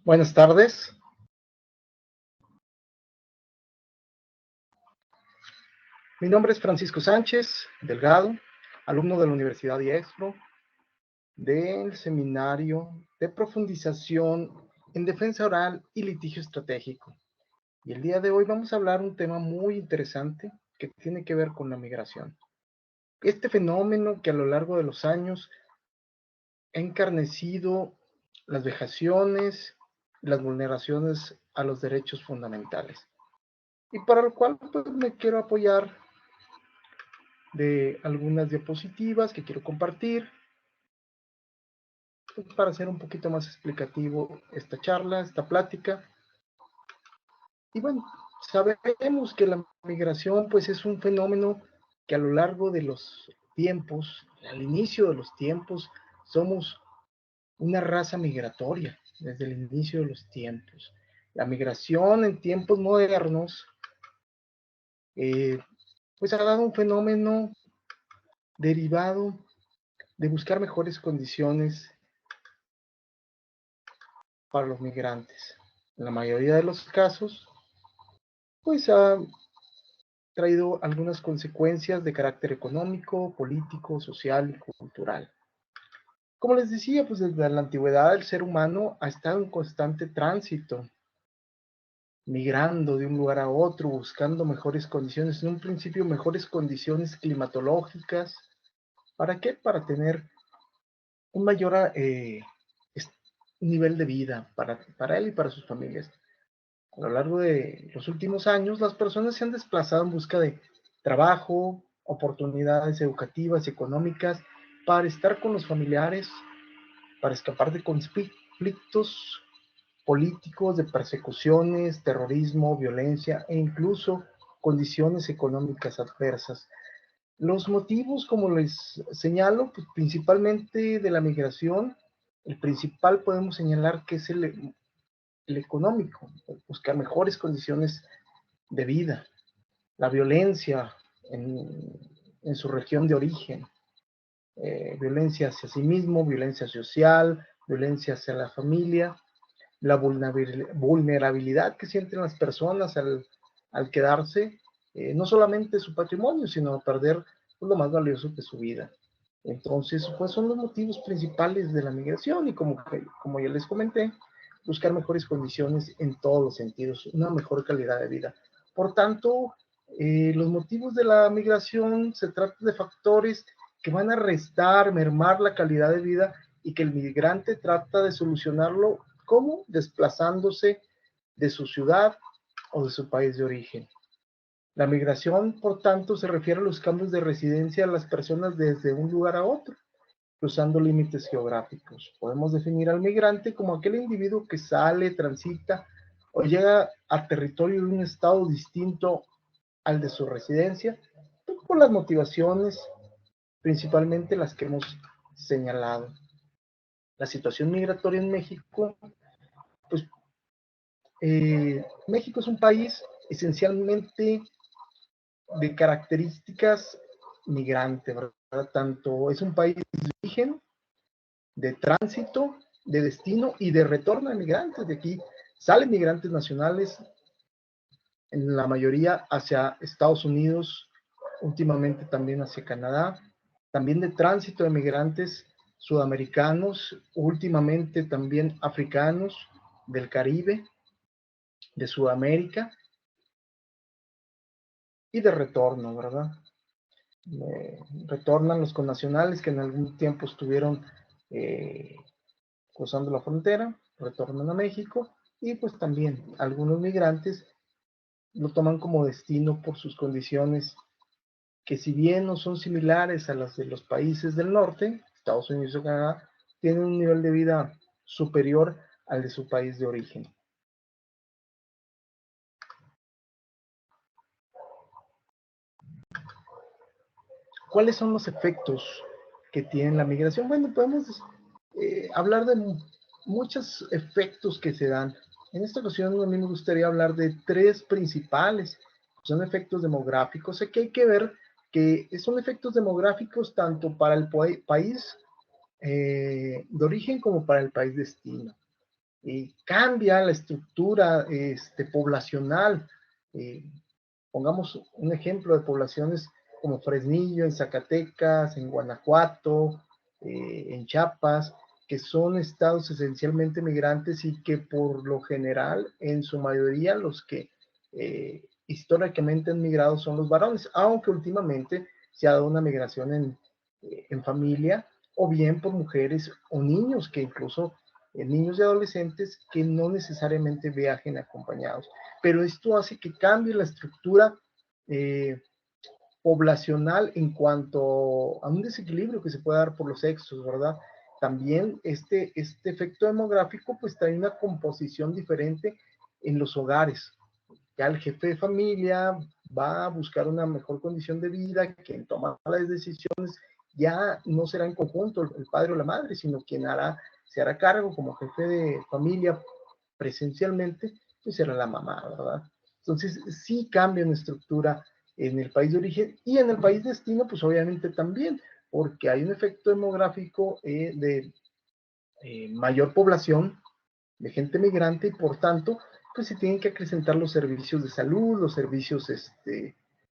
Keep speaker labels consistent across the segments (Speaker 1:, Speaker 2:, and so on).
Speaker 1: Buenas tardes. Mi nombre es Francisco Sánchez Delgado, alumno de la Universidad IEXPRO del Seminario de Profundización en Defensa Oral y Litigio Estratégico. Y el día de hoy vamos a hablar un tema muy interesante que tiene que ver con la migración. Este fenómeno que a lo largo de los años ha encarnecido las vejaciones y las vulneraciones a los derechos fundamentales. Y para lo cual pues, me quiero apoyar de algunas diapositivas que quiero compartir para hacer un poquito más explicativo esta charla, esta plática. Y bueno, sabemos que la migración pues es un fenómeno que a lo largo de los tiempos, al inicio de los tiempos, somos una raza migratoria desde el inicio de los tiempos. La migración en tiempos modernos pues ha dado un fenómeno derivado de buscar mejores condiciones para los migrantes. En la mayoría de los casos, pues ha traído algunas consecuencias de carácter económico, político, social y cultural. Como les decía, pues desde la antigüedad el ser humano ha estado en constante tránsito, migrando de un lugar a otro, buscando mejores condiciones, en un principio mejores condiciones climatológicas. ¿Para qué? Para tener un mayor nivel de vida para él y para sus familias. A lo largo de los últimos años, las personas se han desplazado en busca de trabajo, oportunidades educativas, económicas, para estar con los familiares, para escapar de conflictos políticos, de persecuciones, terrorismo, violencia e incluso condiciones económicas adversas. Los motivos, como les señalo, pues principalmente de la migración, el principal podemos señalar que es el económico, buscar mejores condiciones de vida, la violencia en su región de origen, violencia hacia sí mismo, violencia social, violencia hacia la familia, la vulnerabilidad que sienten las personas al quedarse, no solamente su patrimonio, sino perder pues, lo más valioso que es su vida. Entonces, pues son los motivos principales de la migración y como ya les comenté, buscar mejores condiciones en todos los sentidos, una mejor calidad de vida. Por tanto, los motivos de la migración se trata de factores que van a restar, mermar la calidad de vida y que el migrante trata de solucionarlo como desplazándose de su ciudad o de su país de origen. La migración, por tanto, se refiere a los cambios de residencia de las personas desde un lugar a otro, cruzando límites geográficos. Podemos definir al migrante como aquel individuo que sale, transita o llega a territorio de un estado distinto al de su residencia, por las motivaciones, principalmente las que hemos señalado. La situación migratoria en México, pues México es un país esencialmente de características migrante, ¿verdad? Tanto es un país de origen, de tránsito, de destino y de retorno de migrantes. De aquí salen migrantes nacionales, en la mayoría hacia Estados Unidos, últimamente también hacia Canadá, también de tránsito de migrantes sudamericanos, últimamente también africanos del Caribe, de Sudamérica y de retorno, ¿verdad? Retornan los connacionales que en algún tiempo estuvieron cruzando la frontera, retornan a México y pues también algunos migrantes lo toman como destino por sus condiciones que si bien no son similares a las de los países del norte, Estados Unidos o Canadá, tienen un nivel de vida superior al de su país de origen. ¿Cuáles son los efectos que tiene la migración? Bueno, podemos hablar de muchos efectos que se dan. En esta ocasión a mí me gustaría hablar de tres principales. Son efectos demográficos. Aquí hay que ver que son efectos demográficos tanto para el país de origen como para el país destino. cambia la estructura poblacional. Pongamos un ejemplo de poblaciones como Fresnillo, en Zacatecas, en Guanajuato, en Chiapas, que son estados esencialmente migrantes y que por lo general, en su mayoría, los que históricamente han migrado son los varones, aunque últimamente se ha dado una migración en familia, o bien por mujeres o niños, que incluso niños y adolescentes que no necesariamente viajen acompañados. Pero esto hace que cambie la estructura poblacional en cuanto a un desequilibrio que se puede dar por los sexos, ¿verdad? También este efecto demográfico pues trae una composición diferente en los hogares. Ya el jefe de familia va a buscar una mejor condición de vida, quien toma las decisiones ya no será en conjunto el padre o la madre, sino quien se hará cargo como jefe de familia presencialmente, pues será la mamá, ¿verdad? Entonces sí cambia en estructura en el país de origen y en el país destino, pues obviamente también, porque hay un efecto demográfico de mayor población de gente migrante y por tanto, pues se tienen que acrecentar los servicios de salud, los servicios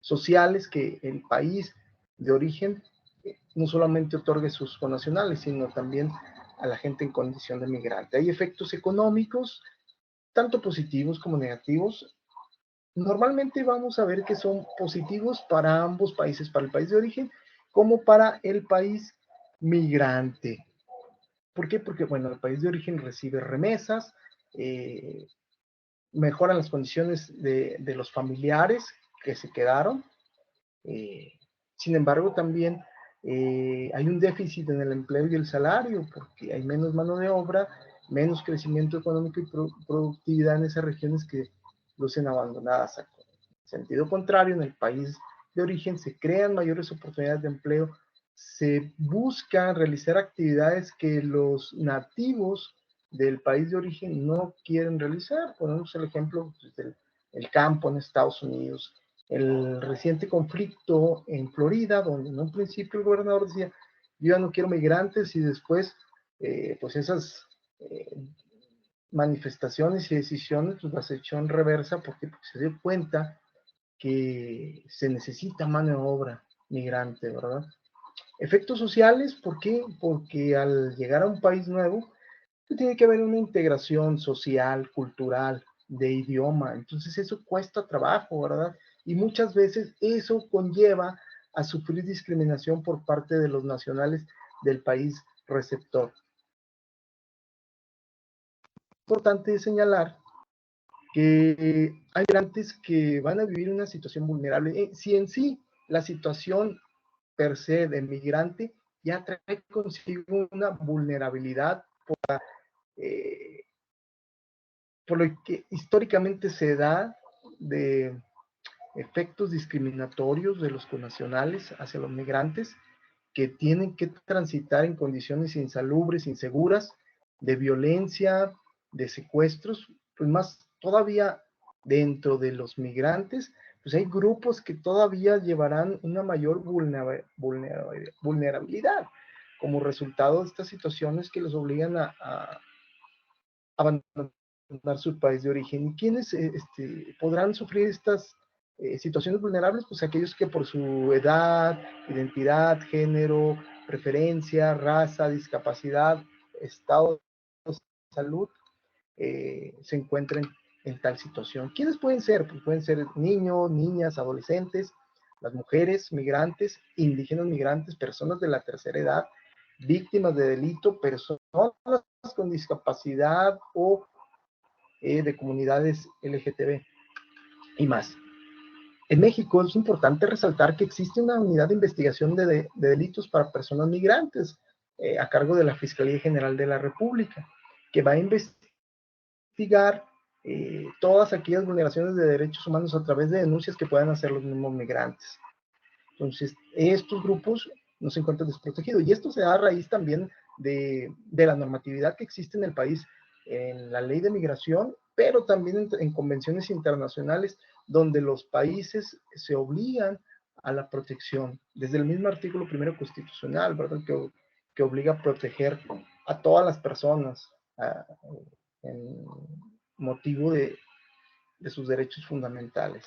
Speaker 1: sociales que el país de origen no solamente otorgue a sus connacionales, sino también a la gente en condición de migrante. Hay efectos económicos, tanto positivos como negativos. Normalmente vamos a ver que son positivos para ambos países, para el país de origen como para el país migrante. ¿Por qué? Porque, bueno, el país de origen recibe remesas, mejoran las condiciones de los familiares que se quedaron. Sin embargo, también hay un déficit en el empleo y el salario porque hay menos mano de obra, menos crecimiento económico y productividad en esas regiones que lucen abandonadas. En sentido contrario, en el país de origen se crean mayores oportunidades de empleo, se busca realizar actividades que los nativos del país de origen no quieren realizar. Ponemos el ejemplo del campo en Estados Unidos, el reciente conflicto en Florida, donde en un principio el gobernador decía, yo ya no quiero migrantes, y después, pues esas manifestaciones y decisiones pues las echó en reversa porque se dio cuenta que se necesita mano de obra migrante, ¿verdad? Efectos sociales, ¿por qué? Porque al llegar a un país nuevo, pues tiene que haber una integración social, cultural, de idioma. Entonces eso cuesta trabajo, ¿verdad? Y muchas veces eso conlleva a sufrir discriminación por parte de los nacionales del país receptor. Es importante señalar que hay migrantes que van a vivir una situación vulnerable. Si en sí la situación per se de migrante ya trae consigo una vulnerabilidad eh, por lo que históricamente se da de efectos discriminatorios de los connacionales hacia los migrantes que tienen que transitar en condiciones insalubres, inseguras, de violencia, de secuestros, pues más todavía dentro de los migrantes, pues hay grupos que todavía llevarán una mayor vulnerabilidad como resultado de estas situaciones que los obligan a abandonar su país de origen. ¿Y quiénes podrán sufrir estas situaciones vulnerables? Pues aquellos que por su edad, identidad, género, preferencia, raza, discapacidad, estado de salud, se encuentren en tal situación. ¿Quiénes pueden ser? Pues pueden ser niños, niñas, adolescentes, las mujeres, migrantes, indígenas migrantes, personas de la tercera edad, víctimas de delito, personas con discapacidad o de comunidades LGTB y más. En México es importante resaltar que existe una unidad de investigación de delitos para personas migrantes a cargo de la Fiscalía General de la República, que va a investigar todas aquellas vulneraciones de derechos humanos a través de denuncias que puedan hacer los mismos migrantes. Entonces, estos grupos no se encuentran desprotegidos. Y esto se da a raíz también de la normatividad que existe en el país, en la ley de migración, pero también en convenciones internacionales donde los países se obligan a la protección, desde el mismo artículo primero constitucional, ¿verdad? Que obliga a proteger a todas las personas, en motivo de sus derechos fundamentales.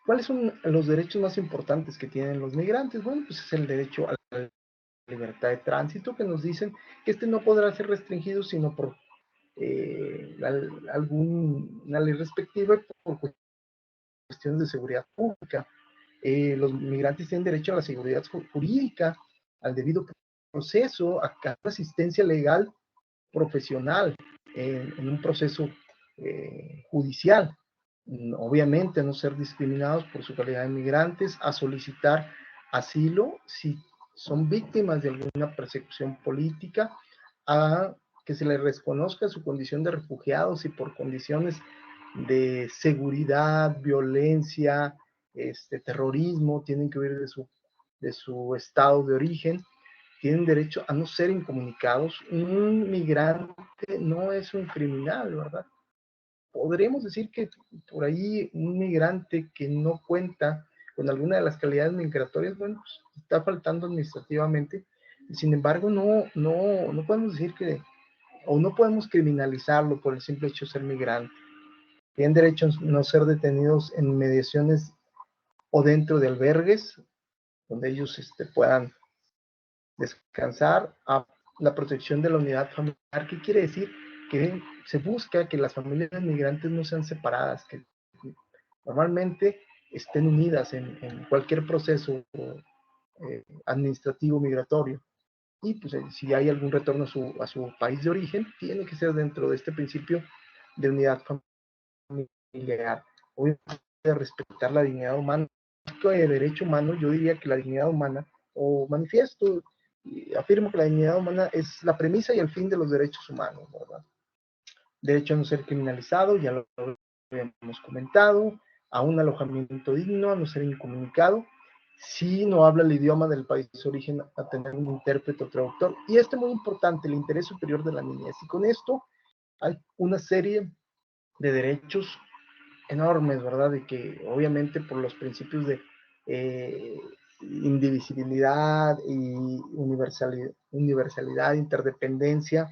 Speaker 1: ¿Cuáles son los derechos más importantes que tienen los migrantes? Bueno, pues es el derecho a la libertad de tránsito, que nos dicen que este no podrá ser restringido sino por alguna ley respectiva y por cuestiones de seguridad pública. Los migrantes tienen derecho a la seguridad jurídica, al debido proceso, a la asistencia legal profesional en un proceso judicial. Obviamente, a no ser discriminados por su calidad de migrantes, a solicitar asilo si son víctimas de alguna persecución política, a que se les reconozca su condición de refugiados y por condiciones de seguridad, violencia, terrorismo, tienen que huir de su estado de origen, tienen derecho a no ser incomunicados. Un migrante no es un criminal, ¿verdad? Podremos decir que por ahí un migrante que no cuenta con alguna de las calidades migratorias, bueno, pues está faltando administrativamente. Sin embargo, no podemos decir que, o no podemos criminalizarlo por el simple hecho de ser migrante. Tienen derecho a no ser detenidos en mediaciones o dentro de albergues donde ellos puedan descansar, a la protección de la unidad familiar. ¿Qué quiere decir? Que se busca que las familias migrantes no sean separadas, que normalmente estén unidas en cualquier proceso administrativo migratorio. Y pues si hay algún retorno a su país de origen, tiene que ser dentro de este principio de unidad familiar. Obviamente, respetar la dignidad humana. De derecho humano, yo diría que la dignidad humana, o manifiesto y afirmo que la dignidad humana es la premisa y el fin de los derechos humanos, ¿verdad? Derecho a no ser criminalizado, ya lo hemos comentado, a un alojamiento digno, a no ser incomunicado, si no habla el idioma del país de origen, a tener un intérprete o traductor. Y esto es muy importante, el interés superior de la niñez. Y con esto hay una serie de derechos enormes, ¿verdad? De que obviamente por los principios de indivisibilidad y universalidad, interdependencia,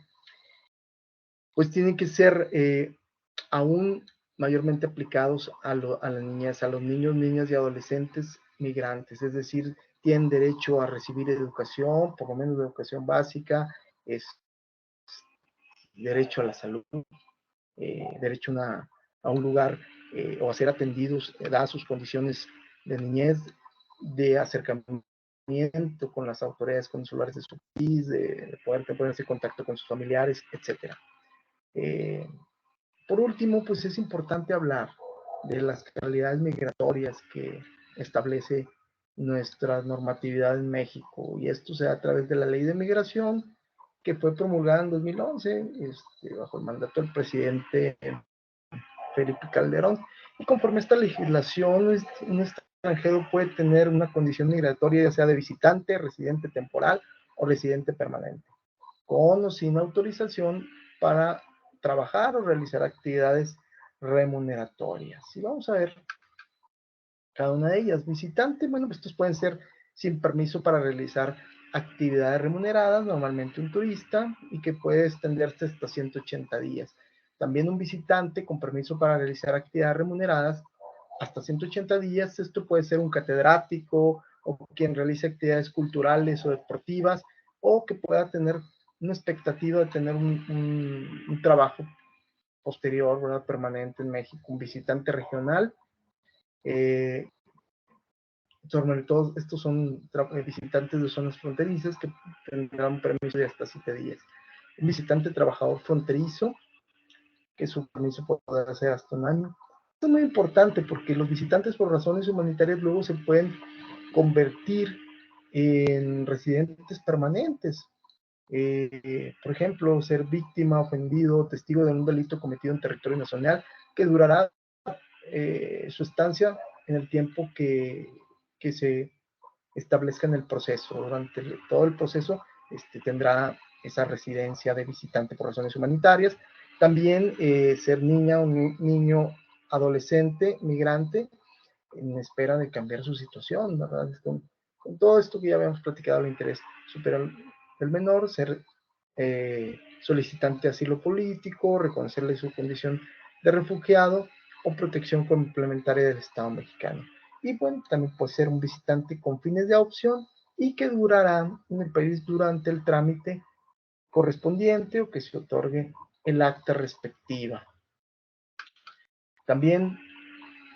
Speaker 1: pues tienen que ser aún mayormente aplicados a la niñez, a los niños, niñas y adolescentes migrantes, es decir, tienen derecho a recibir educación, por lo menos educación básica, es derecho a la salud, derecho a un lugar o a ser atendidos, dadas sus condiciones de niñez, de acercamiento con las autoridades consulares de su país, de poder ponerse en contacto con sus familiares, etc. Por último, pues es importante hablar de las calidades migratorias que establece nuestra normatividad en México, y esto se da a través de la Ley de Migración, que fue promulgada en 2011 bajo el mandato del presidente Felipe Calderón. Y conforme a esta legislación, un extranjero puede tener una condición migratoria, ya sea de visitante, residente temporal o residente permanente, con o sin autorización para trabajar o realizar actividades remuneratorias. Y vamos a ver cada una de ellas. Visitante, bueno, pues estos pueden ser sin permiso para realizar actividades remuneradas, normalmente un turista, y que puede extenderse hasta 180 días. También un visitante con permiso para realizar actividades remuneradas hasta 180 días. Esto puede ser un catedrático o quien realice actividades culturales o deportivas, o que pueda tener una expectativa de tener un trabajo posterior, ¿verdad? Permanente en México, un visitante regional. Sobre todo, estos son visitantes de zonas fronterizas que tendrán un permiso de hasta 7 días. Un visitante trabajador fronterizo, que su permiso puede ser hasta un año. Esto es muy importante porque los visitantes por razones humanitarias luego se pueden convertir en residentes permanentes. Por ejemplo, ser víctima, ofendido, testigo de un delito cometido en territorio nacional que durará su estancia en el tiempo que se establezca en el proceso. Durante todo el proceso tendrá esa residencia de visitante por razones humanitarias. También ser niña o niño adolescente, migrante, en espera de cambiar su situación, ¿verdad? Con todo esto que ya habíamos platicado, el interés superior del menor, ser solicitante de asilo político, reconocerle su condición de refugiado o protección complementaria del Estado mexicano. Y bueno, también puede ser un visitante con fines de adopción y que durará en el país durante el trámite correspondiente o que se otorgue el acta respectiva. También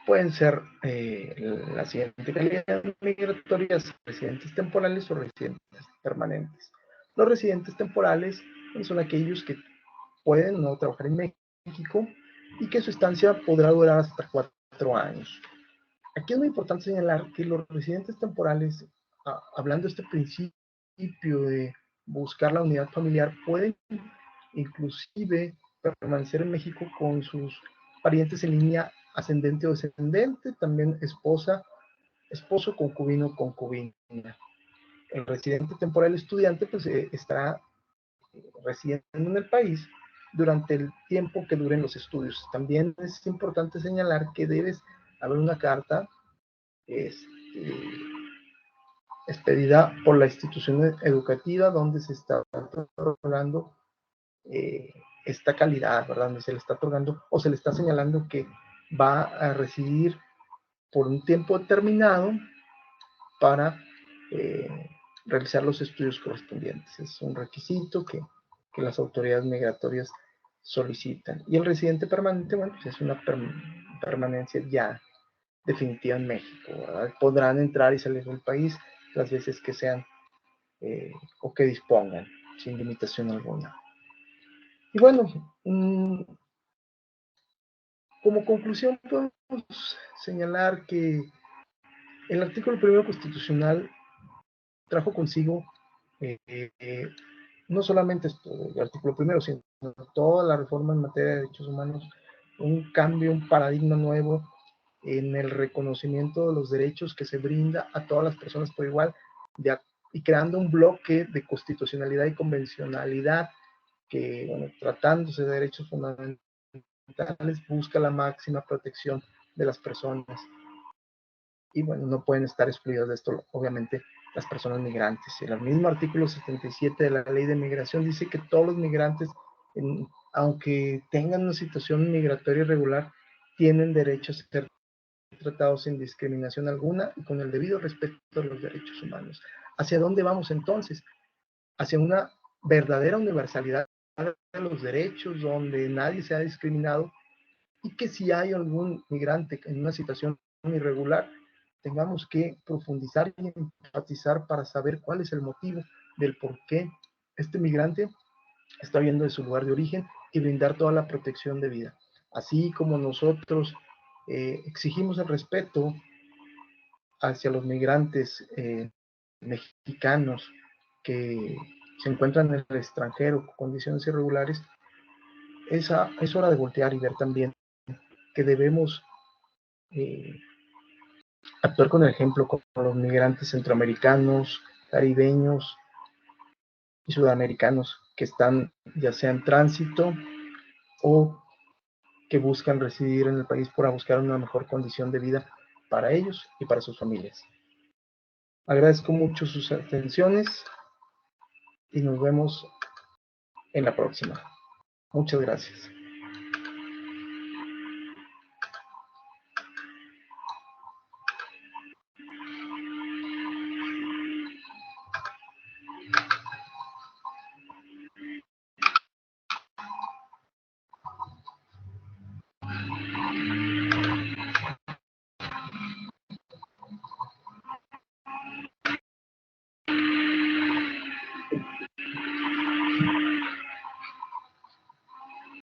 Speaker 1: pueden ser la siguiente calidad migratoria: residentes temporales o residentes permanentes. Los residentes temporales son aquellos que pueden no trabajar en México y que su estancia podrá durar hasta 4 años. Aquí es muy importante señalar que los residentes temporales, hablando de este principio de buscar la unidad familiar, pueden inclusive permanecer en México con sus parientes en línea ascendente o descendente, también esposa, esposo, concubino, concubina. El residente temporal estudiante pues estará residiendo en el país durante el tiempo que duren los estudios. También es importante señalar que debes haber una carta expedida por la institución educativa donde se está otorgando esta calidad, ¿verdad? Donde se le está otorgando o se le está señalando que va a residir por un tiempo determinado para realizar los estudios correspondientes. Es un requisito que las autoridades migratorias solicitan. Y el residente permanente, bueno, pues es una permanencia ya definitiva en México, ¿verdad? Podrán entrar y salir del país las veces que sean o que dispongan, sin limitación alguna. Y bueno, como conclusión podemos señalar que el artículo 1 constitucional trajo consigo no solamente el artículo 1, sino toda la reforma en materia de derechos humanos, un cambio, un paradigma nuevo en el reconocimiento de los derechos que se brinda a todas las personas por igual, y creando un bloque de constitucionalidad y convencionalidad que, bueno, tratándose de derechos fundamentales, busca la máxima protección de las personas. Y bueno, no pueden estar excluidas de esto, obviamente, las personas migrantes. El mismo artículo 77 de la Ley de Migración dice que todos los migrantes, aunque tengan una situación migratoria irregular, tienen derecho a ser tratados sin discriminación alguna y con el debido respeto de los derechos humanos. ¿Hacia dónde vamos entonces? Hacia una verdadera universalidad de los derechos, donde nadie sea discriminado, y que si hay algún migrante en una situación irregular, tengamos que profundizar y enfatizar para saber cuál es el motivo del por qué este migrante está huyendo de su lugar de origen y brindar toda la protección de vida. Así como nosotros exigimos el respeto hacia los migrantes mexicanos que se encuentran en el extranjero con condiciones irregulares, es hora de voltear y ver también que debemos actuar con el ejemplo con los migrantes centroamericanos, caribeños y sudamericanos que están ya sea en tránsito o que buscan residir en el país para buscar una mejor condición de vida para ellos y para sus familias. Agradezco mucho sus atenciones y nos vemos en la próxima. Muchas gracias.